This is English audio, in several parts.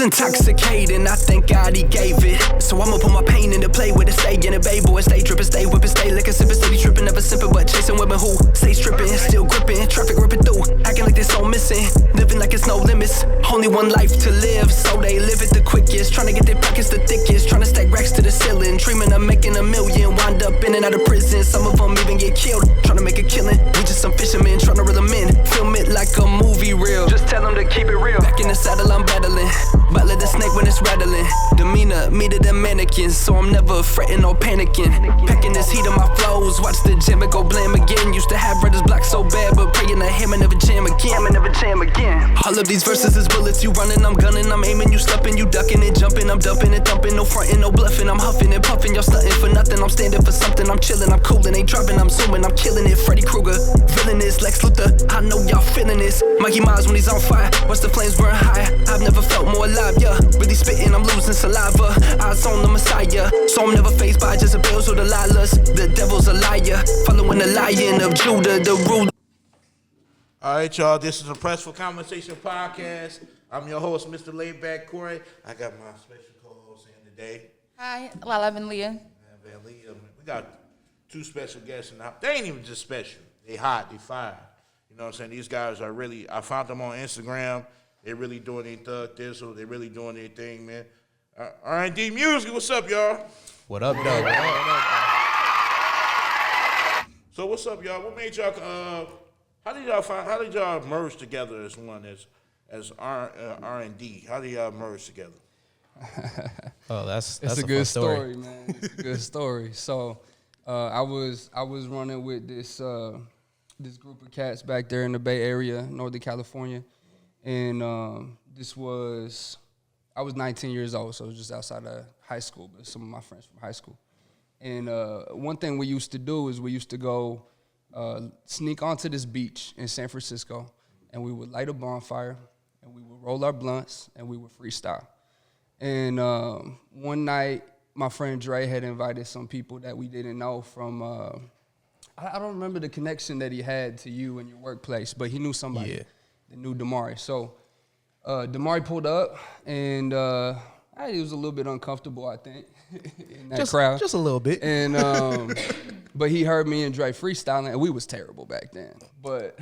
intoxicating, I thank God he gave it. So I'ma put my pain into play with it, stay in it, babe, boy, stay drippin', stay whippin', stay lickin', sippin', steady trippin', never simpin', but chasing women who stay strippin', still grippin', traffic rippin' through, acting like they so missing, living like it's no limits, only one life to live, so they live it the quickest, tryna get their pockets the thickest, tryna stack racks to the ceiling, dreamin' of making $1 million, wind up in and out of prison, some of them even get killed, tryna make a killing, we just some fishermen, tryna reel them in, film it like a movie reel, just tell them to keep it real, back in the saddle I'm battling, battle the snake when it's rattling, demeanor, me to the mannequins, so I'm never fretting or panicking, packing this heat on my flows, watch the gym and go blam again, used to have brothers block so bad, but praying to him and never jam again, all of these verses is bullets, you running, I'm gunning, I'm aiming, you slipping, you ducking and jumping, I'm dumping and thumping, no fronting, no bluffing, I'm huffing and puffing, y'all stunting for nothing, I'm standing for something, I'm chilling, I'm coolin', ain't dropping, I'm zooming, I'm killing it, Freddy Krueger, villainous, Lex Luthor, I know y'all feeling this, Mikey Miles when he's on fire, watch the flames burn high, I've never felt more alive, yeah, really spitting, I'm losing saliva, eyes on the Messiah, so I'm never faced by Jezebels or Delilahs, the devil's a liar, following the Lion of Judah, the ruler. All right, y'all, this is a Press for Conversation podcast. I'm your host, Mr. Laidback Corey. I got my special co-host in today. Hi, Lala VInlea. VInlea. We got two special guests in the house. They ain't even just special. They hot, they fire. You know what I'm saying? These guys are really, I found them on Instagram. They're really doing their thug thistle. They're really doing their thing, man. RND Music, what's up, y'all? What up, though? So what's up, y'all? What made y'all, how did y'all merge together as one, as R&D? How did y'all merge together? Oh, that's a good story, man. It's a good story. So, I was running with this group of cats back there in the Bay Area, Northern California, and I was 19 years old, so it was just outside of high school, but some of my friends from high school. And one thing we used to do is we used to go sneak onto this beach in San Francisco, and we would light a bonfire, and we would roll our blunts, and we would freestyle. And one night, my friend Dre had invited some people that we didn't know from, I don't remember the connection that he had to you in your workplace, but he knew somebody that knew Demauri. So Demauri pulled up, and he was a little bit uncomfortable, I think, in that crowd. Just a little bit. And but he heard me and Dre freestyling, and we was terrible back then. But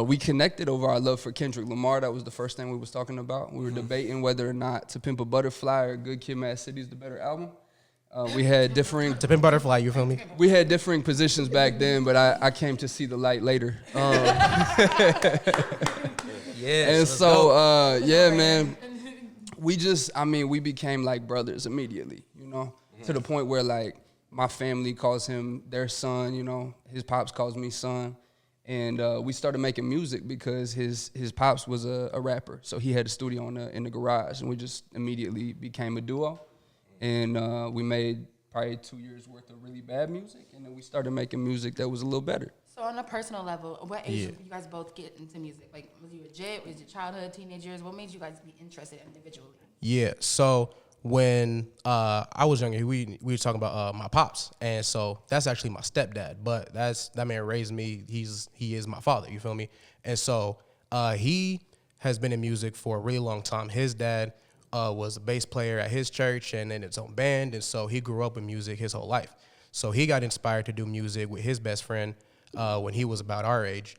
we connected over our love for Kendrick Lamar. That was the first thing we was talking about. We were debating whether or not To Pimp a Butterfly or Good Kid, Mad City is the better album. We had differing... To Pimp Butterfly, you feel me? We had differing positions back then, but I came to see the light later. And so, man, we became like brothers immediately, you know, to the point where like my family calls him their son, you know, his pops calls me son. And we started making music because his pops was a rapper. So he had a studio in the garage, and we just immediately became a duo. And we made probably 2 years worth of really bad music, and then we started making music that was a little better. So on a personal level, what age did you guys both get into music? Like, was you a jet? Was it childhood, teenage years? What made you guys be interested individually? Yeah, so when I was younger, we were talking about my pops, and so that's actually my stepdad. But that man raised me. He is my father. You feel me? And so he has been in music for a really long time. His dad was a bass player at his church and in its own band, and so he grew up in music his whole life. So he got inspired to do music with his best friend when he was about our age.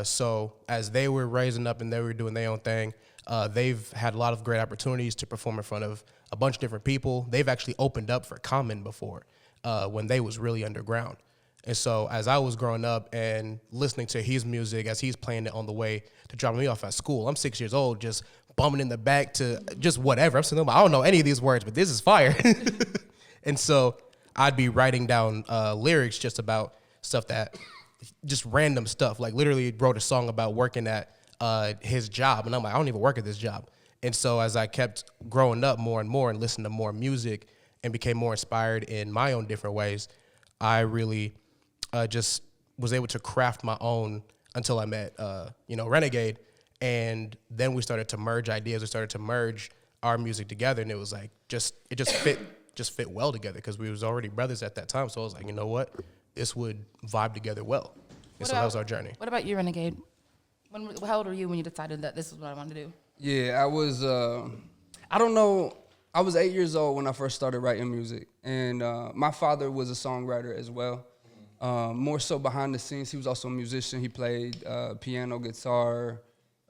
So as they were raising up and they were doing their own thing, they've had a lot of great opportunities to perform in front of a bunch of different people. They've actually opened up for Common before when they was really underground. And so as I was growing up and listening to his music as he's playing it on the way to drop me off at school, I'm 6 years old, just bumming in the back to just whatever. I'm sitting there, I don't know any of these words, but this is fire. And so I'd be writing down lyrics just about stuff that, just random stuff. Like literally wrote a song about working at his job. And I'm like, I don't even work at this job. And so as I kept growing up more and more and listening to more music and became more inspired in my own different ways, I really just was able to craft my own until I met, Renegade. And then we started to merge ideas. We started to merge our music together. And it was like, it just fit well together because we was already brothers at that time. So I was like, you know what? This would vibe together well. And so that was our journey. What about you, Renegade? How old were you when you decided that this is what I wanted to do? Yeah, I was, I don't know, I was 8 years old when I first started writing music, and my father was a songwriter as well. More so behind the scenes. He was also a musician. He played piano, guitar,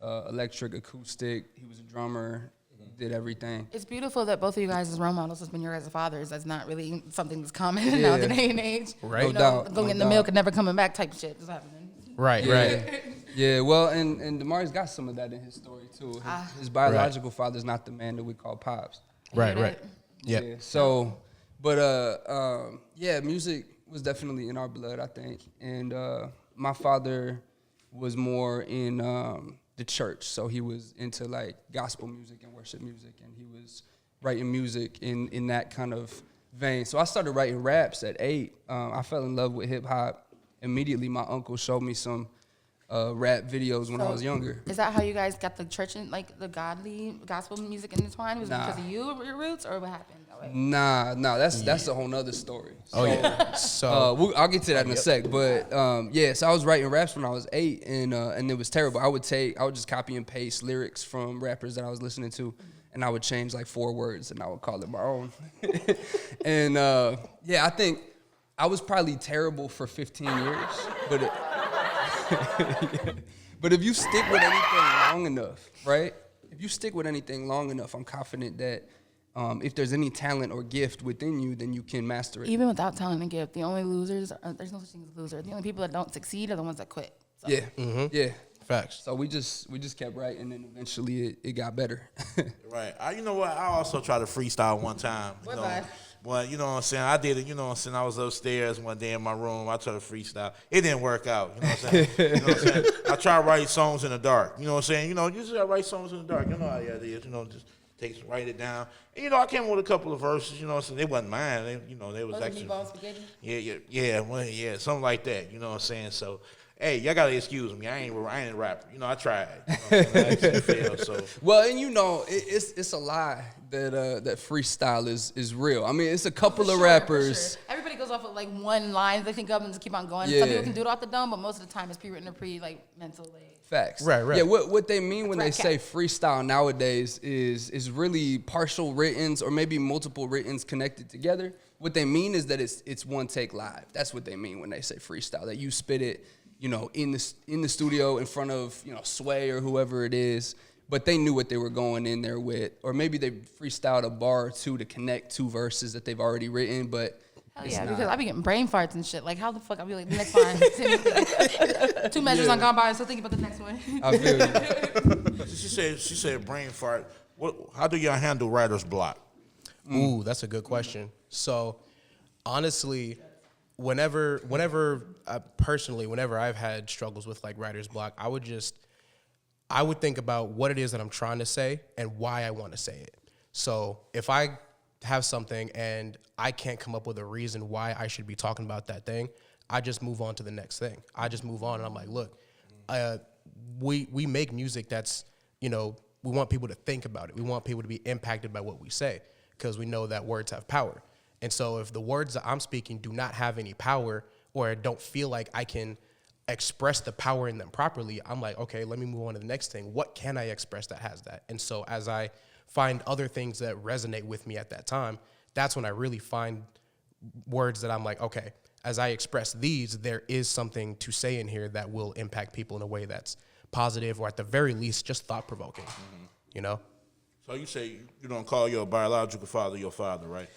electric, acoustic. He was a drummer. Did everything. It's beautiful that both of you guys as role models has been your guys' fathers. That's not really something that's common now the day and age. Right. No doubt. Going in the milk and never coming back type shit is happening. Right, Yeah. right. Yeah, well, and Demauri's got some of that in his story, too. His biological father's not the man that we call Pops. Right, right. Yep. Yeah, so, but, yeah, music was definitely in our blood, I think. And my father was more in the church, so he was into, like, gospel music and worship music, and he was writing music in that kind of vein. So I started writing raps at 8. I fell in love with hip-hop. Immediately, my uncle showed me some rap videos when I was younger. Is that how you guys got the church and like the godly gospel music intertwined? Was it Nah. because of your roots, or what happened that way? Nah, that's a whole nother story. Oh, yeah. So, I'll get to that in a sec. But yeah, so I was writing raps when I was 8, and it was terrible. I would just copy and paste lyrics from rappers that I was listening to, and I would change like 4 words, and I would call it my own. And yeah, I think I was probably terrible for 15 years, but but if you stick with anything long enough, right? If you stick with anything long enough, I'm confident that if there's any talent or gift within you, then you can master it. Even without talent and gift, the only losers there's no such thing as loser. The only people that don't succeed are the ones that quit. So. Yeah, yeah. facts. So we just kept writing, and eventually it got better. Right. You know what? I also tried to freestyle one time. What bad? Well, you know what I'm saying? I did it, you know what I'm saying? I was upstairs one day in my room. I tried to freestyle. It didn't work out. You know what I'm saying? You know what I'm saying? I try to write songs in the dark. You know what I'm saying? You know, you just gotta write songs in the dark. You know how that is. You know, just write it down. And, you know, I came up with a couple of verses. You know what I'm saying? They wasn't mine. They was actually. Meatball spaghetti? Yeah, something like that. You know what I'm saying? So, hey, y'all gotta excuse me. I ain't a rapper. You know, I tried. You know what I'm saying? I actually failed. So. Well, and you know, it's a lie that freestyle is real. I mean, it's a couple of rappers. Sure. Everybody goes off of like one line they think of and just keep on going. Yeah. Some people can do it off the dome, but most of the time it's pre-written or mental. Facts. Right. Yeah, what they mean when they Rap say cat. freestyle nowadays is really partial writtens or maybe multiple writtens connected together. What they mean is that it's one take live. That's what they mean when they say freestyle. That you spit it, you know, in the studio in front of, you know, Sway or whoever it is, but they knew what they were going in there with. Or maybe they freestyled a bar or two to connect 2 verses that they've already written, but Hell yeah, because I be getting brain farts and shit. Like, how the fuck I be like, the next line. 2 measures on gone by, and still thinking about the next one. I feel you. She said brain fart. How do y'all handle writer's block? Ooh, that's a good question. So, honestly, whenever I've had struggles with like writer's block, I would think about what it is that I'm trying to say and why I want to say it. So if I have something and I can't come up with a reason why I should be talking about that thing, I just move on to the next thing. I just move on and I'm like, look, we make music that's, you know, we want people to think about it. We want people to be impacted by what we say because we know that words have power. And so if the words that I'm speaking do not have any power or don't feel like I can express the power in them properly, I'm like, okay, let me move on to the next thing. What can I express that has that? And so as I find other things that resonate with me at that time, that's when I really find words that I'm like, okay, as I express these, there is something to say in here that will impact people in a way that's positive or at the very least just thought-provoking, you know? So you say you don't call your biological father your father, right?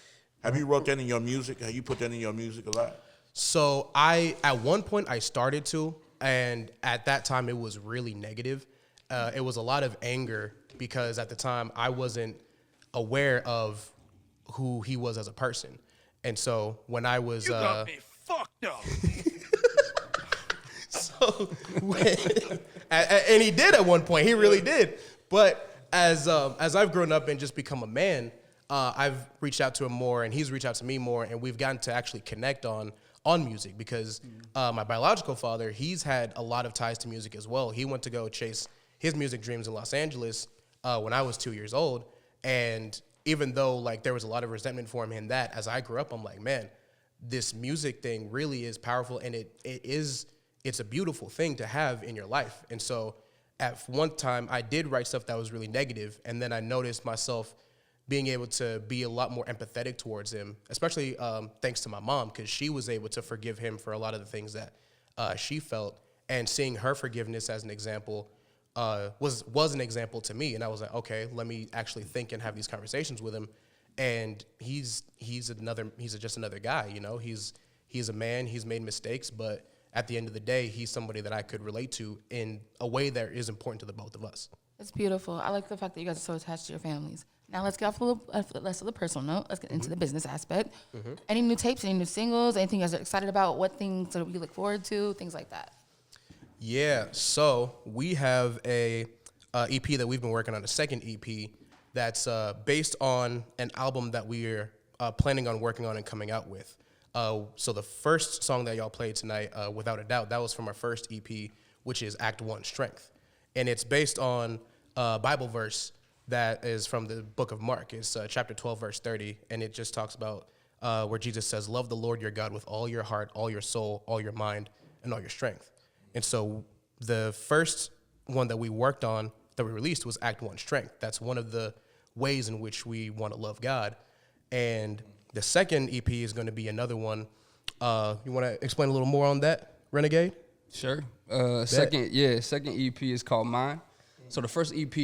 Have you wrote that in your music? Have you put that in your music a lot? So at one point I started to, and at that time it was really negative. It was a lot of anger because at the time I wasn't aware of who he was as a person. And so when I was... You got me fucked up. So, and he did at one point. He really did. But as I've grown up and just become a man, I've reached out to him more, and he's reached out to me more, and we've gotten to actually connect on music because my biological father, he's had a lot of ties to music as well. He went to go chase his music dreams in Los Angeles when I was 2 years old, and even though like there was a lot of resentment for him in that, as I grew up, I'm like, man, this music thing really is powerful, and it's a beautiful thing to have in your life. And so at one time I did write stuff that was really negative, and then I noticed myself being able to be a lot more empathetic towards him, especially thanks to my mom, because she was able to forgive him for a lot of the things that she felt, and seeing her forgiveness as an example was an example to me. And I was like, okay, let me actually think and have these conversations with him. And he's just another guy, you know. He's a man. He's made mistakes, but at the end of the day, he's somebody that I could relate to in a way that is important to the both of us. It's beautiful. I like the fact that you guys are so attached to your families. Now let's get off a little less of the personal note. Let's get into the business aspect. Any new tapes, any new singles, anything you guys are excited about? What things do we look forward to? Things like that. Yeah, so we have a EP that we've been working on, a second EP that's based on an album that we're planning on working on and coming out with. So the first song that y'all played tonight, without a doubt, that was from our first EP, which is Act 1, Strength. And it's based on a Bible verse that is from the book of Mark. It's chapter 12, verse 30, and it just talks about where Jesus says, love the Lord your God with all your heart, all your soul, all your mind, and all your strength. And so the first one that we worked on, that we released, was Act 1, Strength. That's one of the ways in which we want to love God. And the second EP is going to be another one. You want to explain a little more on that, Renegade? Sure. Second EP is called Mine. So the first EP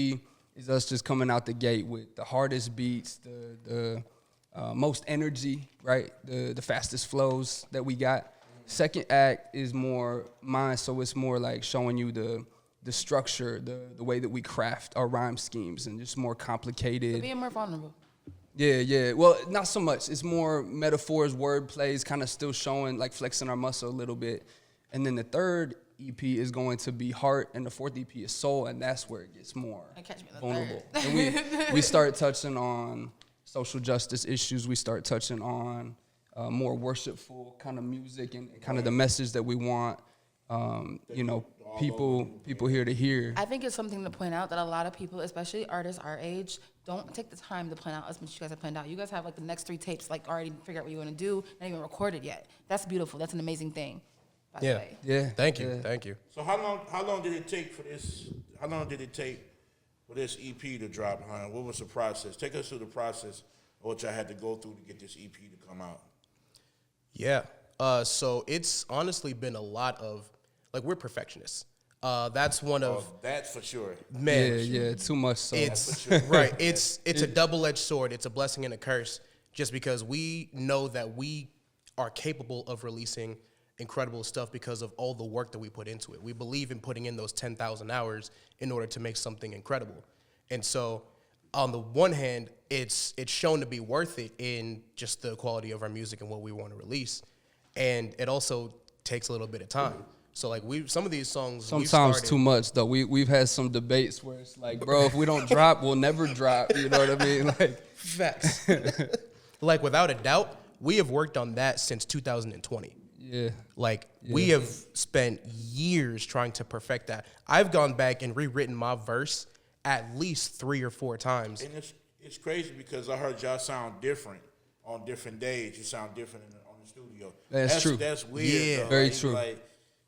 is us just coming out the gate with the hardest beats, the most energy, right? The fastest flows that we got. Second act is more mine, so it's more like showing you the structure, the way that we craft our rhyme schemes, and just more complicated. So being more vulnerable. Yeah. Well, not so much. It's more metaphors, word plays, kind of still showing, like flexing our muscle a little bit. And then the third EP is going to be Heart, and the fourth EP is Soul, and that's where it gets more vulnerable. And we start touching on social justice issues. We start touching on more worshipful kind of music and kind of the message that we want, people here to hear. I think it's something to point out that a lot of people, especially artists our age, don't take the time to plan out as much as you guys have planned out. You guys have like the next 3 tapes like already figured out what you want to do, not even recorded yet. That's beautiful. That's an amazing thing. By the way. Yeah. Thank you. So how long did it take for this? How long did it take for this EP to drop? What was the process? Take us through the process of what y'all had to go through to get this EP to come out. Yeah. So it's honestly been a lot of, like, we're perfectionists. That's one of that's for sure. Man, yeah, too much. So it's right. It's a double-edged sword. It's a blessing and a curse, just because we know that we are capable of releasing incredible stuff because of all the work that we put into it. We believe in putting in those 10,000 hours in order to make something incredible. And so, on the one hand, it's shown to be worth it in just the quality of our music and what we want to release, and it also takes a little bit of time. So like some of these songs sometimes too much though. We've had some debates where it's like, bro, if we don't drop, we'll never drop. You know what I mean? Like facts. Like without a doubt, we have worked on that since 2020. Yeah. We have spent years trying to perfect that. I've gone back and rewritten my verse at least 3 or 4 times. And it's crazy because I heard y'all sound different on different days. You sound different on the studio. That's true. That's weird. Yeah, though. very true.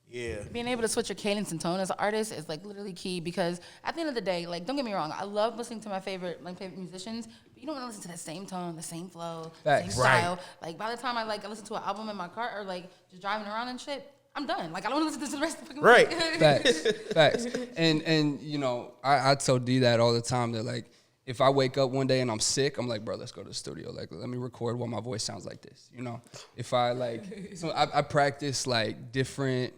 Yeah. Being able to switch your cadence and tone as an artist is like literally key, because at the end of the day, like, don't get me wrong, I love listening to my favorite musicians, but you don't want to listen to the same tone, the same flow, same style. Right. Like by the time I listen to an album in my car or like just driving around and shit, I'm done. Like I don't want to listen to the rest of the fucking Right. Facts. And you know, I tell D that all the time, that like if I wake up one day and I'm sick, I'm like, bro, let's go to the studio. Like, let me record what my voice sounds like this. You know, if I I practice like different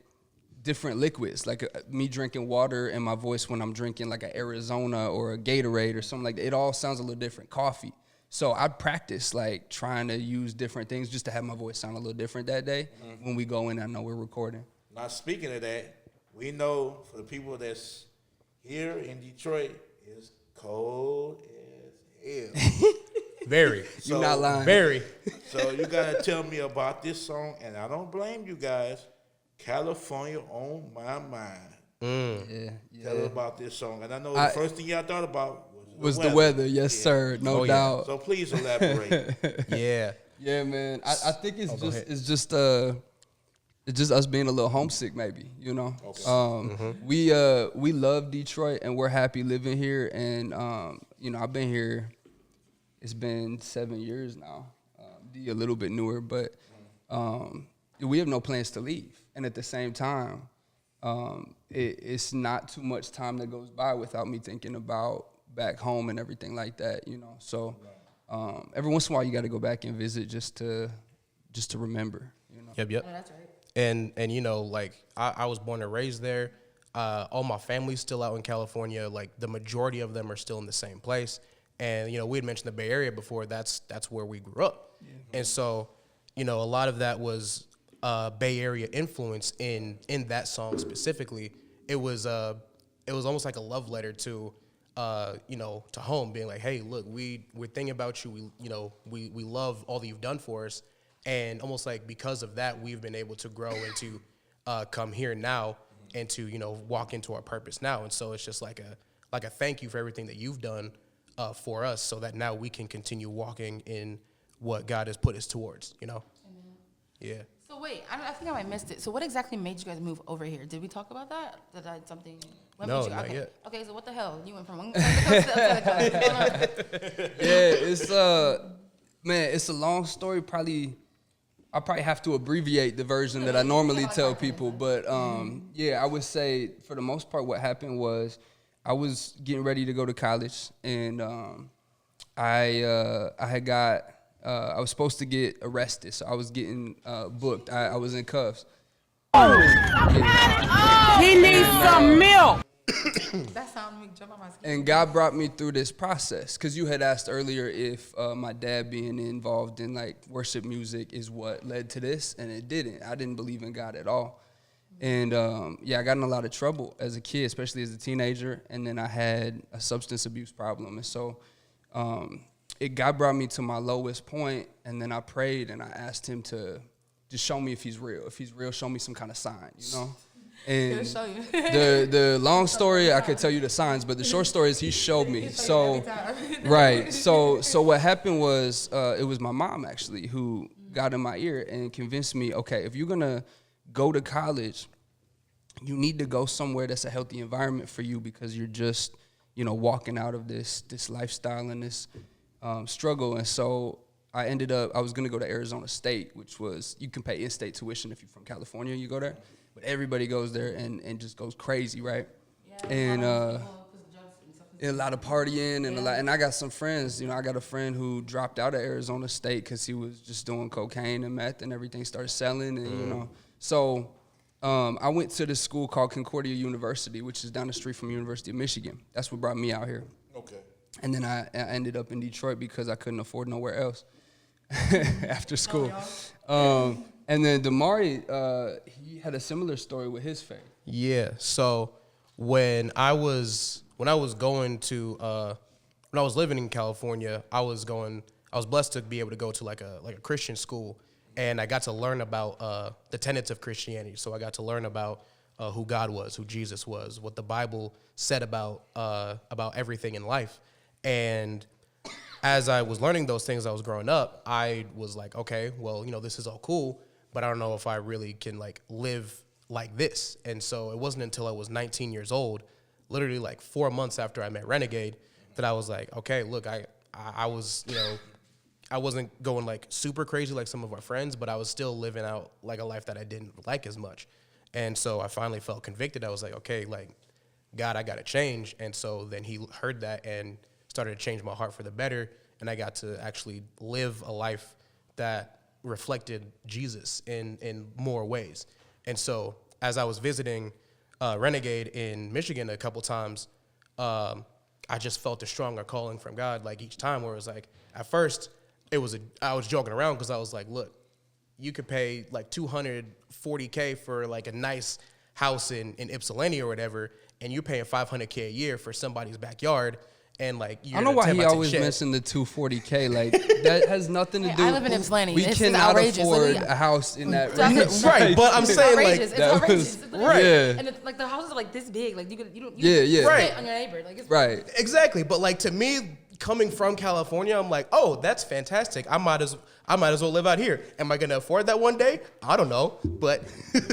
liquids, like me drinking water and my voice when I'm drinking like an Arizona or a Gatorade or something like that. It all sounds a little different. Coffee. So I practice like trying to use different things just to have my voice sound a little different that day when we go in. I know we're recording. Now, speaking of that, we know for the people that's here in Detroit, it's cold as hell. Very. You're not lying. Very. So you gotta tell me about this song, and I don't blame you guys. California on my mind. Yeah. Tell us about this song. And I know the first thing y'all thought about was the weather. Yes, sir. No doubt. So please elaborate. Yeah. Yeah, man. I think it's it's just us being a little homesick, maybe, you know. Okay. We love Detroit, and we're happy living here. And you know, I've been here. It's been 7 years now. D a little bit newer, but we have no plans to leave. And at the same time, it's not too much time that goes by without me thinking about back home and everything like that, you know. So every once in a while, you got to go back and visit just to remember, you know. Yep. Yeah, that's right. And you know, like I was born and raised there. All my family's still out in California. Like the majority of them are still in the same place. And you know, we had mentioned the Bay Area before. That's where we grew up. Yeah. And so, you know, a lot of that was Bay Area influence in that song specifically. It was almost like a love letter to you know, to home, being like, hey, look, we're thinking about you. We love all that you've done for us. And almost like because of that, we've been able to grow and to come here now and to, you know, walk into our purpose now. And so it's just like a thank you for everything that you've done for us, so that now we can continue walking in what God has put us towards, you know? Amen. Yeah. So wait, I think I might have missed it. So what exactly made you guys move over here? Did we talk about that? Did I something? No, not yet. Okay, so what the hell? You went from one side of the coast to the other coast. Yeah, it's man, it's a long story. I probably have to abbreviate the version that I normally tell people, but yeah, I would say for the most part, what happened was I was getting ready to go to college, and I was supposed to get arrested, so I was getting booked. I was in cuffs. He needs some milk. That sounded me jump on my skin. And God brought me through this process, because you had asked earlier if my dad being involved in like worship music is what led to this, and it didn't. I didn't believe in God at all. And yeah, I got in a lot of trouble as a kid, especially as a teenager, and then I had a substance abuse problem. And so God brought me to my lowest point, and then I prayed and I asked him to just show me if he's real. If he's real, show me some kind of sign, you know? And show you. the long story, I could tell you the signs, but the short story is he showed me. So, right. So what happened was, it was my mom actually who got in my ear and convinced me, okay, if you're gonna go to college, you need to go somewhere that's a healthy environment for you, because you're just, you know, walking out of this lifestyle and this struggle. And so I was gonna go to Arizona State, which was, you can pay in-state tuition if you're from California, you go there. But everybody goes there and just goes crazy, right? Yeah, and a lot of partying and I got some friends. You know, I got a friend who dropped out of Arizona State because he was just doing cocaine and meth, and everything started selling. And you know, so I went to this school called Concordia University, which is down the street from University of Michigan. That's what brought me out here. Okay. And then I ended up in Detroit because I couldn't afford nowhere else after school. And then Demauri, he had a similar story with his faith. Yeah. So when I was living in California, I was blessed to be able to go to like a Christian school, and I got to learn about the tenets of Christianity. So I got to learn about who God was, who Jesus was, what the Bible said about everything in life. And as I was learning those things, I was growing up, I was like, okay, well, you know, this is all cool, but I don't know if I really can like live like this. And so it wasn't until I was 19 years old, literally like 4 months after I met Renegade, that I was like, okay, look, I was, you know, I wasn't going like super crazy like some of our friends, but I was still living out like a life that I didn't like as much. And so I finally felt convicted. I was like, okay, like, God, I got to change. And so then he heard that and started to change my heart for the better. And I got to actually live a life that reflected Jesus in more ways. And so as I was visiting Renegade in Michigan a couple times, I just felt a stronger calling from God, like each time, where it was like, at first I was joking around because I was like, look, you could pay like $240K for like a nice house in Ypsilanti or whatever, and you're paying $500K a year for somebody's backyard. And like, I don't know why he always mentioned the $240K. Like, that has nothing to do. I live in Ypsilanti. We cannot afford a house in that range. Right, but I'm saying like it's outrageous. right. Yeah. And like the houses are like this big. Like you don't Yeah. fit on your neighbor. Like it's Right. Exactly. But like to me, coming from California, I'm like, oh, that's fantastic. I might as well live out here. Am I gonna afford that one day? I don't know, but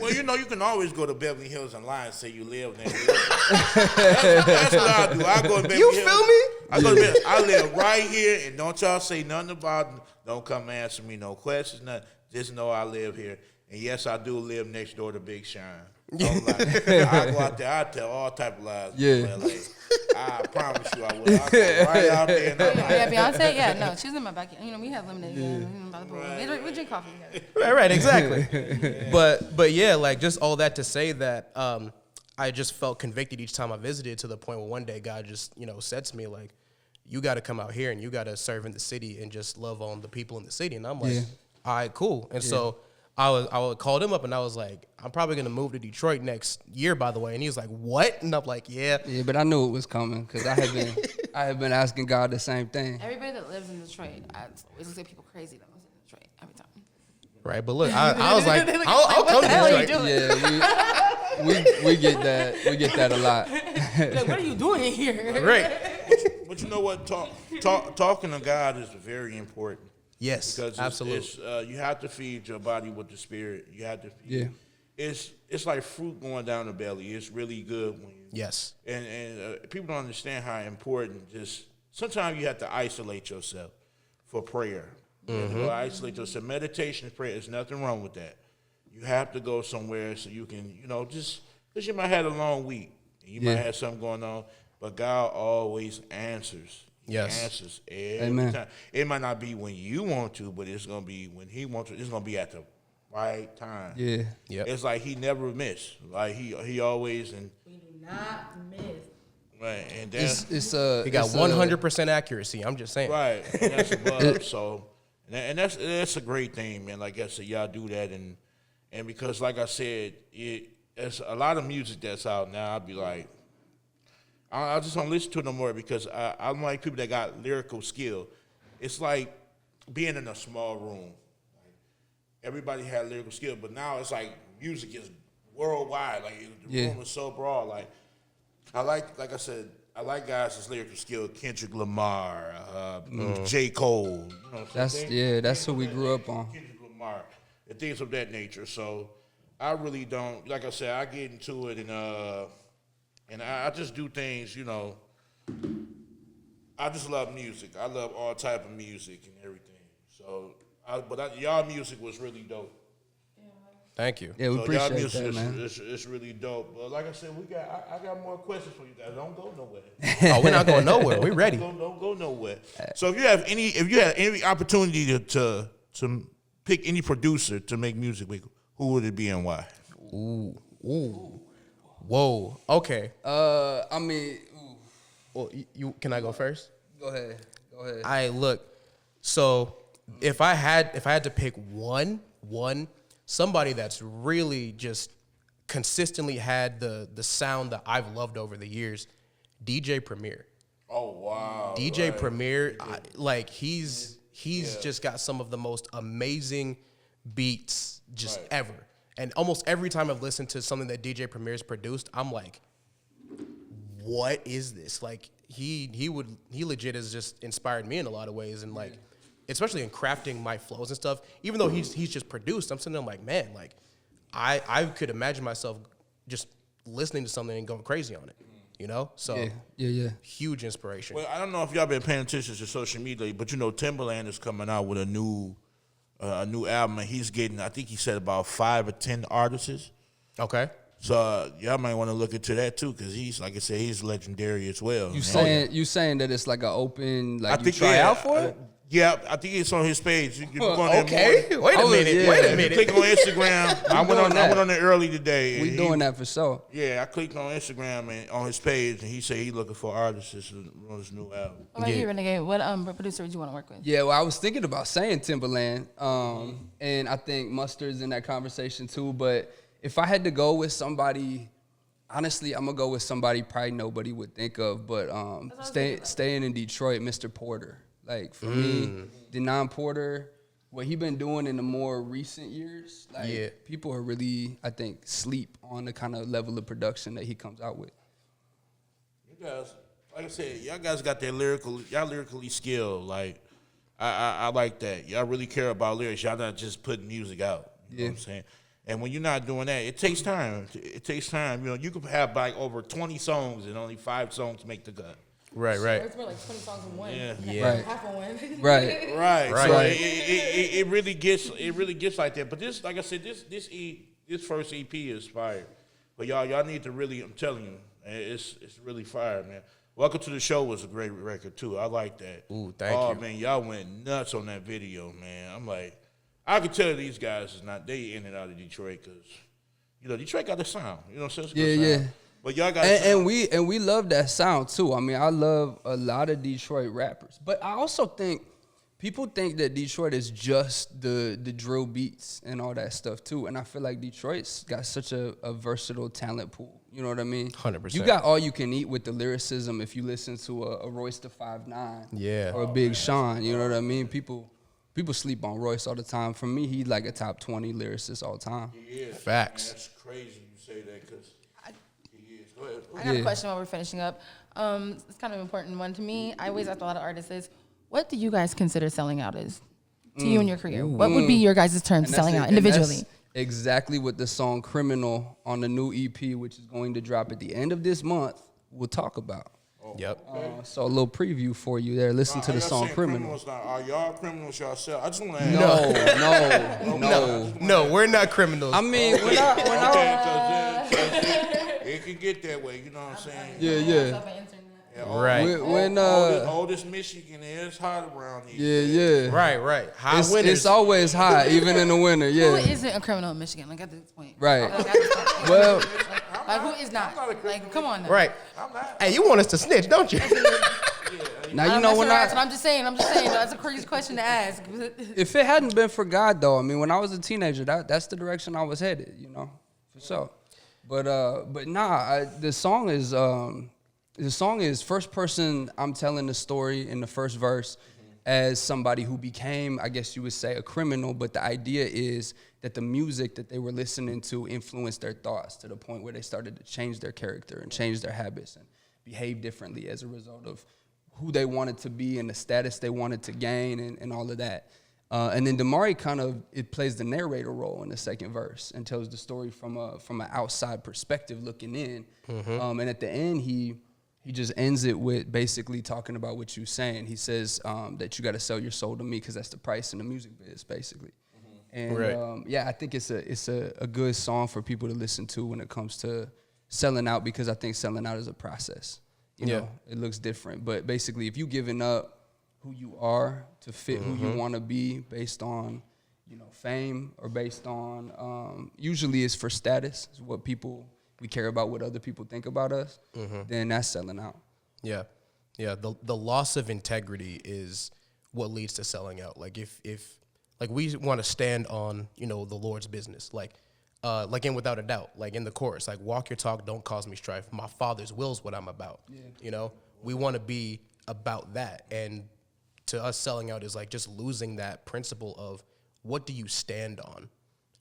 Well, you can always go to Beverly Hills and lie and say you live there. That's what I do. I go to Beverly Hills. You feel me? I go to Beverly. I live right here, and don't y'all say nothing about it. Don't come answer me no questions, nothing. Just know I live here. And yes, I do live next door to Big Shine. Don't lie. I go out there, I tell all type of lies. Yeah. LA. I promise you I will. I go right out there and I lie. Yeah, Beyonce. Yeah, no, she's in my backyard. You know, we have lemonade. By the pool. We drink coffee together. right, exactly. but yeah, like just all that to say that I just felt convicted each time I visited, to the point where one day God just said to me, like, you got to come out here and you got to serve in the city and just love on the people in the city. And I'm like, all right, cool. And so I called him up and I was like, I'm probably gonna move to Detroit next year, by the way. And he was like, what? And I'm like, yeah. Yeah, but I knew it was coming because I had been asking God the same thing. Everybody that lives in Detroit, I always look at people crazy that lives in Detroit every time. Right, but look, I was like, I'll come to Detroit. Yeah, we get that. We get that a lot. Like, what are you doing here? Right. But you know what? Talking to God is very important. Yes, Because absolutely. you have to feed your body with the Spirit. You have to feed. Yeah. It's like fruit going down the belly. It's really good when you. Yes. And people don't understand how important. Just sometimes you have to isolate yourself for prayer. You have to go isolate yourself. Meditation and prayer. There's nothing wrong with that. You have to go somewhere so you can, just because you might have a long week. You might have something going on, but God always answers. Yes. Answers every time. It might not be when you want to, but it's gonna be when He wants to. It's gonna be at the right time. Yeah. Yep. It's like He never miss. Like He always and. We do not miss. Right, and that's He got 100% accuracy. I'm just saying. right. And that's above. So, and that's a great thing, man. Like I said, y'all do that, and because like I said, it's a lot of music that's out now. I'd be like. I just don't listen to it no more because I'm like people that got lyrical skill. It's like being in a small room. Like everybody had lyrical skill, but now it's like music is worldwide. Like the room is so broad. Like like I said, I like guys that's lyrical skill. Kendrick Lamar, J. Cole. You know what I'm saying? That's who we grew up on. Kendrick Lamar, and things of that nature. So I really don't. Like I said, I get into it and I just do things, I just love music. I love all type of music and everything. So, y'all music was really dope. Thank you. Yeah, we So appreciate y'all music that, man. it's really dope. But like I said, I got more questions for you guys. Don't go nowhere. Oh, we're not going nowhere. We're ready. Don't go nowhere. So if you had any opportunity to pick any producer to make music with, who would it be and why? Ooh. Whoa. Okay. I mean, Well, can I go first? go ahead. Look. So if I had to pick one somebody that's really just consistently had the sound that I've loved over the years, DJ Premier. Oh wow. DJ Premier, he's just got some of the most amazing beats ever. And almost every time I've listened to something that DJ Premier's produced, I'm like, what is this? Like he legit has just inspired me in a lot of ways, and like especially in crafting my flows and stuff. Even though he's just produced, I'm sitting there like, man, like I could imagine myself just listening to something and going crazy on it. So Yeah. huge inspiration. Well, I don't know if y'all been paying attention to social media, but Timberland is coming out with a new album, and he's getting, I think he said about 5 or 10 artists. Okay. So y'all might want to look into that too, because he's, like I said, he's legendary as well. You saying that it's like an open, like I you think try out for it? Yeah, I think it's on his page. You can go on there Okay. more. Wait a minute. yeah. Wait a If you minute. click on Instagram, I went on there early today. We doing that for sure. Yeah, I clicked on Instagram and on his page, and he said he's looking for artists on his new album. What about you, Renegade? What producer would you want to work with? Yeah, well, I was thinking about saying Timberland, and I think Mustard's in that conversation too. But if I had to go with somebody, honestly, I'm gonna go with somebody probably nobody would think of. But staying in Detroit, Mr. Porter. Like for me, Denon Porter, what he been doing in the more recent years, people are really, I think, sleep on the kind of level of production that he comes out with. You guys, like I said, y'all guys got that y'all lyrically skilled. Like, I like that. Y'all really care about lyrics. Y'all not just putting music out. You know what I'm saying? And when you're not doing that, it takes time. It takes time. You know, you could have like over 20 songs and only 5 songs make the cut. Right. It's more like 20 songs in one. Yeah. Right. Half of one. Right. So it really gets like that. But this, like I said, this first EP is fire. But y'all need to really, I'm telling you, it's really fire, man. Welcome to the Show was a great record too. I like that. Ooh, thank you. Oh man, y'all went nuts on that video, man. I'm like, I could tell these guys is not they in and out of Detroit because, you know, Detroit got the sound. You know what I'm saying? Yeah. But y'all got and we love that sound too. I mean, I love a lot of Detroit rappers, but I also think people think that Detroit is just the drill beats and all that stuff too. And I feel like Detroit's got such a versatile talent pool. You know what I mean? 100%. You got all you can eat with the lyricism if you listen to a Royce da 5'9", Yeah. or a Big Sean. You know what I mean? People sleep on Royce all the time. For me, he's like a top 20 lyricist all time. Yeah, Facts. Man, that's crazy you say that because he is. Go ahead. I got a question while we're finishing up. It's kind of an important one to me. I always ask a lot of artists is, what do you guys consider selling out is to you in your career? What would be your guys' term And selling that's out it. And individually? that's exactly what the song "Criminal" on the new EP, which is going to drop at the end of this month, will talk about. Yep. So a little preview for you there. Listen to the song "Criminal." Now, are y'all criminals yourself? I just want to ask. No. No, we're not criminals. I mean, when I It can get that way, you know what I'm saying? yeah. Right. When all this Michigan is hot around here. yeah. Right. High It's winners. always hot, even in the winter. Who Yeah. isn't a criminal in Michigan? Like at this point. Right. Like, at this point. Well, Like who is not? Like come on now. Right. I'm not. Hey, you want us to snitch, don't you? now you know when that's what I'm just saying. That's a crazy question to ask. if it hadn't been for God, though, I mean, when I was a teenager, that's the direction I was headed, you know, for sure. But nah, the song is first person. I'm telling the story in the first verse as somebody who became, I guess you would say, a criminal. But the idea is that the music that they were listening to influenced their thoughts to the point where they started to change their character and change their habits and behave differently as a result of who they wanted to be and the status they wanted to gain and all of that. And then Demauri it plays the narrator role in the second verse and tells the story from an outside perspective looking in. And at the end, he just ends it with basically talking about what you're saying. He says that you got to sell your soul to me because that's the price in the music biz, basically. And Right. I think it's a good song for people to listen to when it comes to selling out, because I think selling out is a process. You know, it looks different, but basically, if you giving up who you are to fit who you want to be based on, you know, fame or based on, usually it's for status, is what we care about, what other people think about us, then that's selling out. Yeah. The loss of integrity is what leads to selling out. Like if like we want to stand on, you know, the Lord's business, like in Without a Doubt, like in the chorus, like walk your talk, don't cause me strife. My Father's will is what I'm about. Yeah. You know, we want to be about that. And to us, selling out is like just losing that principle of what do you stand on,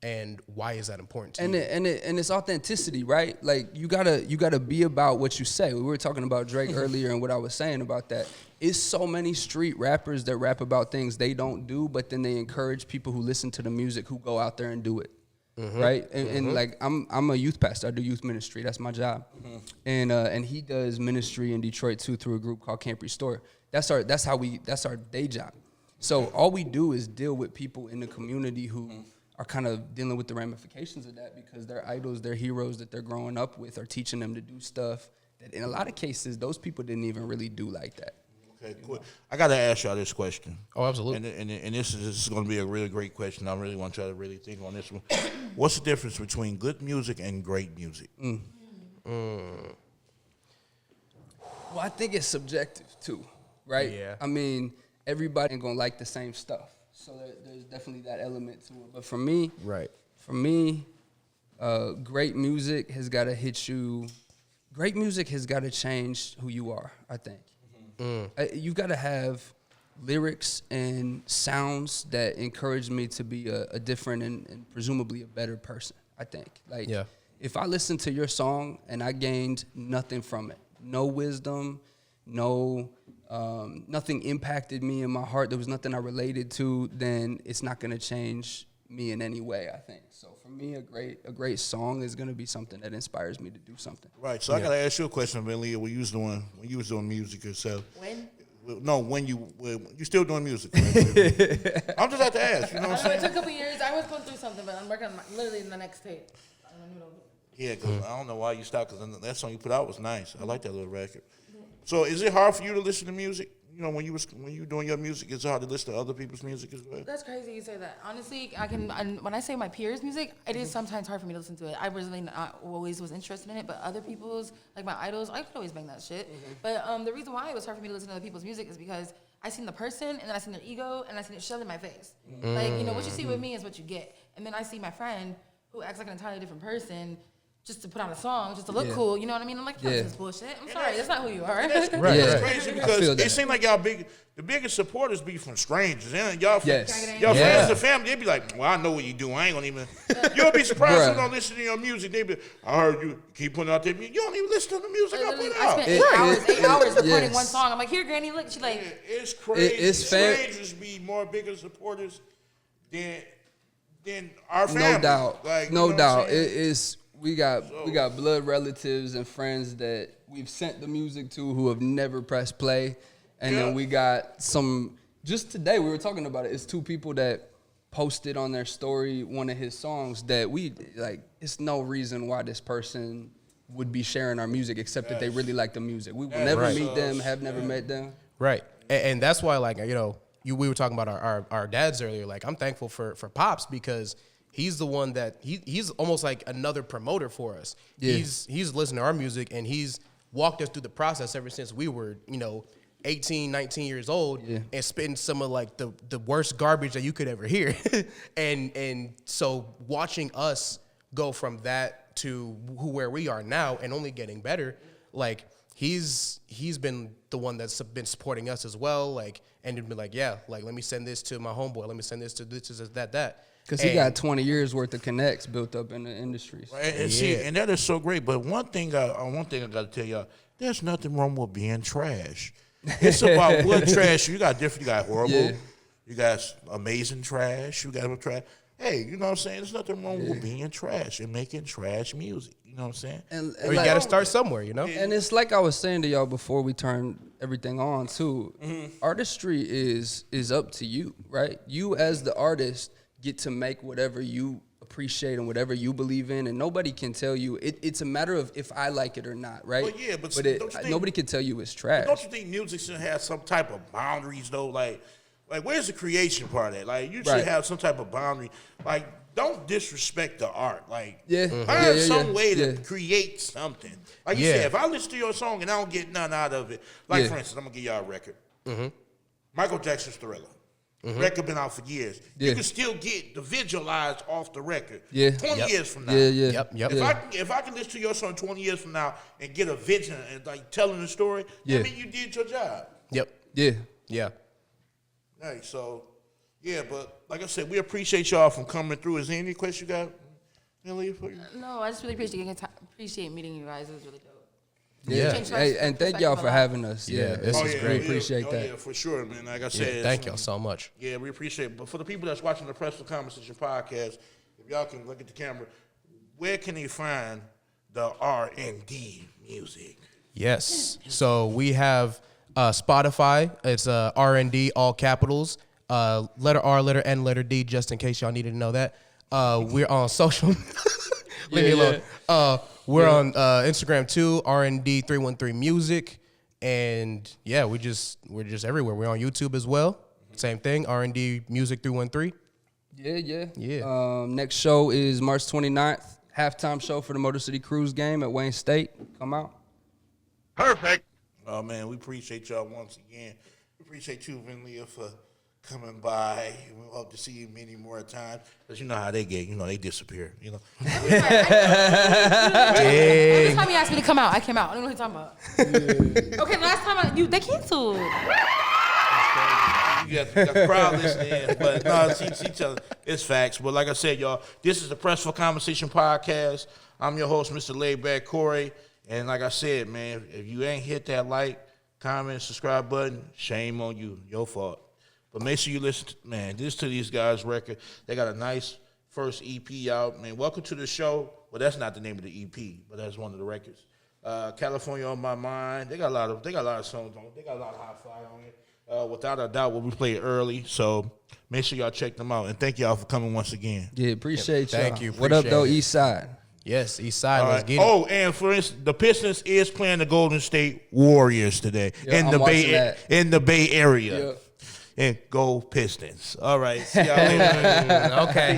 and why is that important to you? And it's authenticity, right? Like you gotta be about what you say. We were talking about Drake earlier, and what I was saying about that. It's so many street rappers that rap about things they don't do, but then they encourage people who listen to the music who go out there and do it. Right, and like I'm a youth pastor. I do youth ministry. That's my job, and he does ministry in Detroit too through a group called Camp Restore. That's our day job. So all we do is deal with people in the community who are kind of dealing with the ramifications of that, because their idols, their heroes that they're growing up with are teaching them to do stuff that in a lot of cases those people didn't even really do like that. Okay, cool. I got to ask y'all this question. Oh, absolutely. And this is going to be a really great question. I really want y'all to really think on this one. What's the difference between good music and great music? Well, I think it's subjective too, right? Yeah. I mean, everybody ain't gonna like the same stuff, so there's definitely that element to it. But for me, great music has got to hit you. Great music has got to change who you are, I think. You've got to have lyrics and sounds that encourage me to be a different and presumably a better person, I think. Like, if I listened to your song and I gained nothing from it, no wisdom, nothing impacted me in my heart, there was nothing I related to, then it's not gonna change me in any way, I think. So for me, a great song is gonna be something that inspires me to do something. Right. So I gotta ask you a question, VInlea. When you was doing music yourself. When you still doing music. Right? I'm just have to ask. You know what I'm saying? It took a couple years. I was going through something, but I'm working on literally in the next tape. Yeah, because I don't know why you stopped. Because that song you put out was nice. I like that little record. So is it hard for you to listen to music? You know, when you were doing your music, it's hard to listen to other people's music as well. That's crazy you say that. Honestly, when I say my peers' music, it is sometimes hard for me to listen to it. I really not always was interested in it, but other people's, like my idols, I could always bang that shit. But the reason why it was hard for me to listen to other people's music is because I seen the person, and then I seen their ego, and I seen it shoved in my face. Like, what you see with me is what you get. And then I see my friend who acts like an entirely different person, just to put on a song, just to look cool, you know what I mean? I'm like, this is bullshit. I'm sorry, that's not who you are. That's crazy because it seems like the biggest supporters be from strangers. And y'all friends and family, they be like, well, I know what you do. I ain't gonna even. You'll be surprised you don't listen to your music. They be, I heard you keep putting out that music. You don't even listen to the music I put out. I spent 8 hours recording one song. I'm like, here, Granny, look. She like, it's crazy. Strangers be more bigger supporters than our family. No doubt. Like, no doubt. We got blood relatives and friends that we've sent the music to who have never pressed play. And then we got some, just today we were talking about it. It's 2 people that posted on their story one of his songs that it's no reason why this person would be sharing our music except that they really like the music. We will never meet them, have never met them. Right. And that's why, we were talking about our dads earlier. Like, I'm thankful for Pops because he's the one that he's almost like another promoter for us. Yeah. He's listened to our music and he's walked us through the process ever since we were, 18, 19 years old and spitting some of like the worst garbage that you could ever hear. and so watching us go from that to where we are now and only getting better, like he's been the one that's been supporting us as well. Like, and it'd be like, let me send this to my homeboy. Let me send this to this, that. Because he got 20 years worth of connects built up in the industry. And that is so great. But one thing I got to tell y'all, there's nothing wrong with being trash. It's about what trash. You got horrible, you got amazing trash, you got trash. Hey, you know what I'm saying? There's nothing wrong with being trash and making trash music. You know what I'm saying? And you got to start somewhere, And it's like I was saying to y'all before we turned everything on too. Artistry is up to you, right? You as the artist get to make whatever you appreciate and whatever you believe in, and nobody can tell you. It's a matter of if I like it or not, right? Well, but nobody can tell you it's trash. Don't you think music should have some type of boundaries though? Like where's the creation part of that? Like you should have some type of boundary. Like don't disrespect the art. Like find some way to create something. Like you said, if I listen to your song and I don't get nothing out of it, like for instance, I'm gonna give y'all a record. Michael Jackson's Thriller. Record been out for years. You can still get the visualized off the record 20 years from now. If I can listen to your song 20 years from now and get a vision and like telling the story, I mean you did your job. Yeah. Hey, so but like I said, we appreciate y'all from coming through. Is there any question you got, VInlea, for you? No, I just really appreciate meeting you guys. It was really dope. Hey, and thank y'all for having us. This is great. Appreciate that. Yeah, for sure, man. Like I said, thank y'all so much. Yeah, we appreciate it. But for the people that's watching the Press for Conversation podcast, if y'all can look at the camera, where can they find the RND music? Yes. So we have Spotify. It's RND, all capitals. Letter R, letter N, letter D, just in case y'all needed to know that. We're on social. Leave me alone. We're on Instagram too, RND313 Music, and we're just everywhere. We're on YouTube as well. Same thing, RND Music 313. Yeah. Next show is March 29th, halftime show for the Motor City Cruise game at Wayne State. Come out. Perfect. Oh man, we appreciate y'all once again. We appreciate you, VInlea, for coming by. We hope to see you many more times. Because you know how they get, they disappear, Every time you asked me to come out, I came out. I don't know what you're talking about. Okay, last time they canceled. You got the crowd listening, but no, it's facts. But like I said, y'all, this is the Press for Conversation podcast. I'm your host, Mr. Laidback Corey. And like I said, man, if you ain't hit that like, comment, subscribe button. Shame on you. Your fault. But make sure you listen to these guys' record. They got a nice first EP out. Man, welcome to the show. Well, that's not the name of the EP, but that's one of the records. California on My Mind. They got a lot of songs on it. They got a lot of hot fire on it. Without a doubt, we play it early. So make sure y'all check them out. And thank y'all for coming once again. Yeah, appreciate y'all. Thank you. What up, though, Appreciate it. East Side? Yes, East Side. All Let's right. get it. Oh, and for instance, the Pistons is playing the Golden State Warriors today Yeah, I'm watching that. in the Bay Area. Yeah. And go Pistons. All right. See y'all later. Okay.